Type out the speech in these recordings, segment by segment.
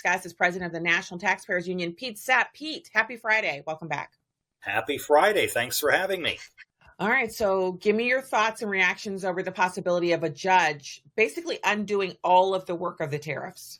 Guys is president of the National Taxpayers Union, Pete Sepp. Pete, happy Friday. Welcome back. Happy Friday. Thanks for having me. All right. So give me your thoughts and reactions over the possibility of a judge basically undoing all of the work of the tariffs.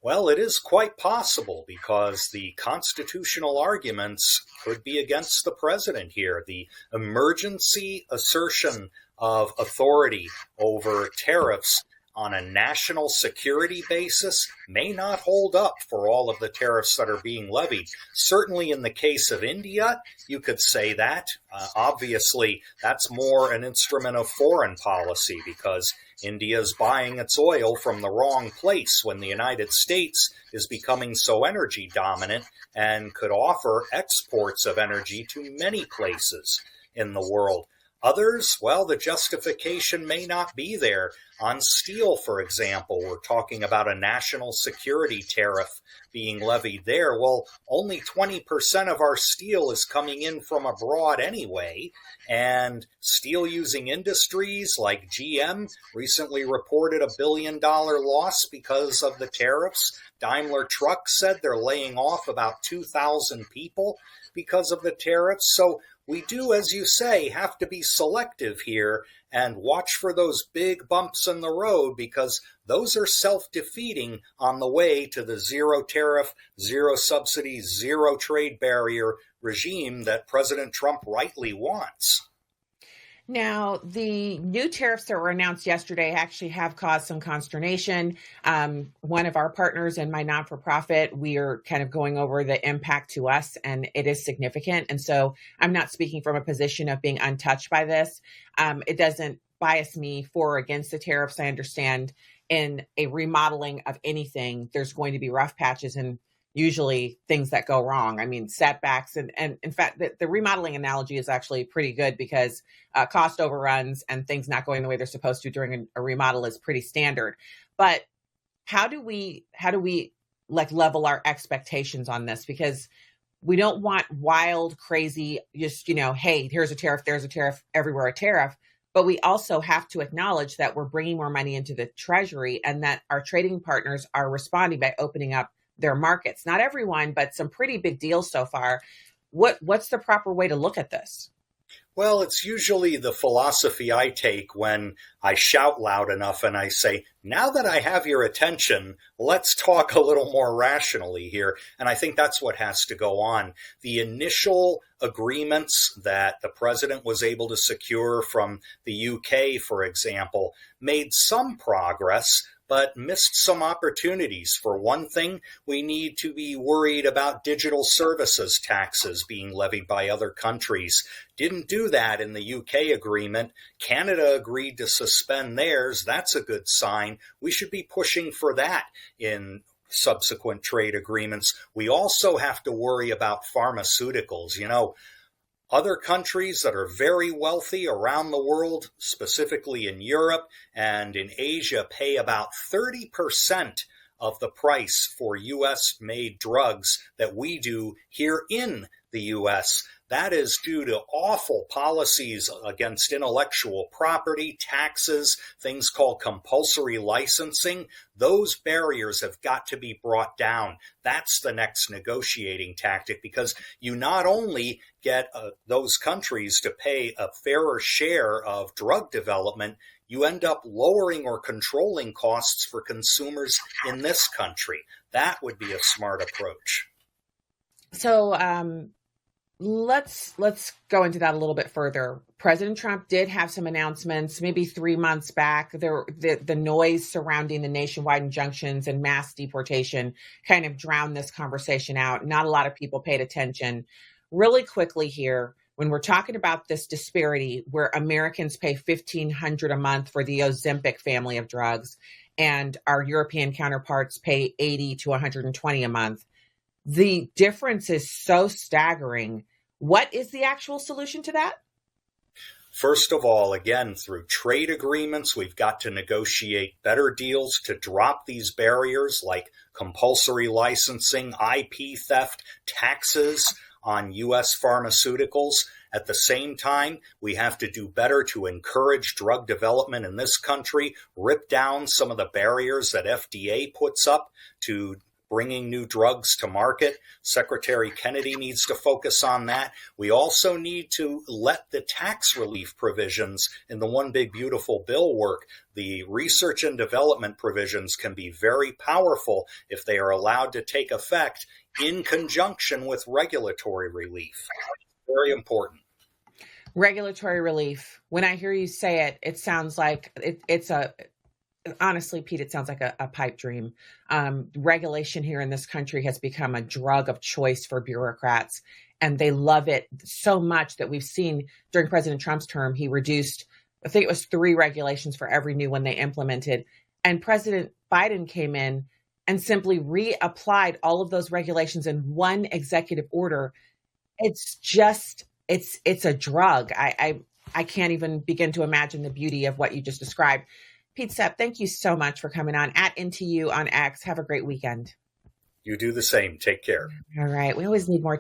Well, it is quite possible because the constitutional arguments could be against the president here. The emergency assertion of authority over tariffs on a national security basis may not hold up for all of the tariffs that are being levied. Certainly in the case of India, you could say that. Obviously, that's more an instrument of foreign policy because India is buying its oil from the wrong place when the United States is becoming so energy dominant and could offer exports of energy to many places in the world. Others, well, the justification may not be there. On steel, for example, we're talking about a national security tariff being levied there. Well, only 20% of our steel is coming in from abroad anyway, and steel-using industries like GM recently reported a $1 billion loss because of the tariffs. Daimler Truck said they're laying off about 2,000 people because of the tariffs. So we do, as you say, have to be selective here and watch for those big bumps in the road because those are self-defeating on the way to the zero tariff, zero subsidy, zero trade barrier regime that President Trump rightly wants. Now, the new tariffs that were announced yesterday actually have caused some consternation. One of our partners in my non-for-profit, we are kind of going over the impact to us, and it is significant. And so I'm not speaking from a position of being untouched by this. It doesn't bias me for or against the tariffs. I understand in a remodeling of anything, there's going to be rough patches and usually things that go wrong. I mean, setbacks. And in fact, the remodeling analogy is actually pretty good because cost overruns and things not going the way they're supposed to during a remodel is pretty standard. But how do we like level our expectations on this? Because we don't want wild, crazy, just, hey, here's a tariff, there's a tariff, everywhere a tariff. But we also have to acknowledge that we're bringing more money into the Treasury and that our trading partners are responding by opening up their markets. Not everyone, but some pretty big deals so far. What's the proper way to look at this? Well, it's usually the philosophy I take when I shout loud enough and I say, now that I have your attention, let's talk a little more rationally here. And I think that's what has to go on. The initial agreements that the president was able to secure from the UK, for example, made some progress, but missed some opportunities. For one thing, we need to be worried about digital services taxes being levied by other countries. Didn't do that in the UK agreement. Canada agreed to suspend theirs. That's a good sign. We should be pushing for that in subsequent trade agreements. We also have to worry about pharmaceuticals. Other countries that are very wealthy around the world, specifically in Europe and in Asia, pay about 30% of the price for U.S.-made drugs that we do here in the U.S. That is due to awful policies against intellectual property, taxes, things called compulsory licensing. Those barriers have got to be brought down. That's the next negotiating tactic because you not only get those countries to pay a fairer share of drug development, you end up lowering or controlling costs for consumers in this country. That would be a smart approach. So, let's go into that a little bit further. President Trump did have some announcements maybe 3 months back. The noise surrounding the nationwide injunctions and mass deportation kind of drowned this conversation out. Not a lot of people paid attention. Really quickly here, when we're talking about this disparity where Americans pay $1,500 a month for the Ozempic family of drugs and our European counterparts pay $80 to $120 a month, the difference is so staggering. What is the actual solution to that? First of all, again, through trade agreements, we've got to negotiate better deals to drop these barriers like compulsory licensing, IP theft, taxes on U.S. pharmaceuticals. At the same time, we have to do better to encourage drug development in this country, rip down some of the barriers that FDA puts up to bringing new drugs to market. Secretary Kennedy needs to focus on that. We also need to let the tax relief provisions in the One Big Beautiful Bill work. The research and development provisions can be very powerful if they are allowed to take effect in conjunction with regulatory relief. Very important. Regulatory relief. When I hear you say it, it sounds like honestly, Pete, it sounds like a pipe dream. Regulation here in this country has become a drug of choice for bureaucrats, and they love it so much that we've seen during President Trump's term, he reduced, I think it was 3 regulations for every new one they implemented. And President Biden came in and simply reapplied all of those regulations in one executive order. It's just, it's a drug. I can't even begin to imagine the beauty of what you just described. Pete Sepp, thank you so much for coming on @IntoYou on X. Have a great weekend. You do the same. Take care. All right. We always need more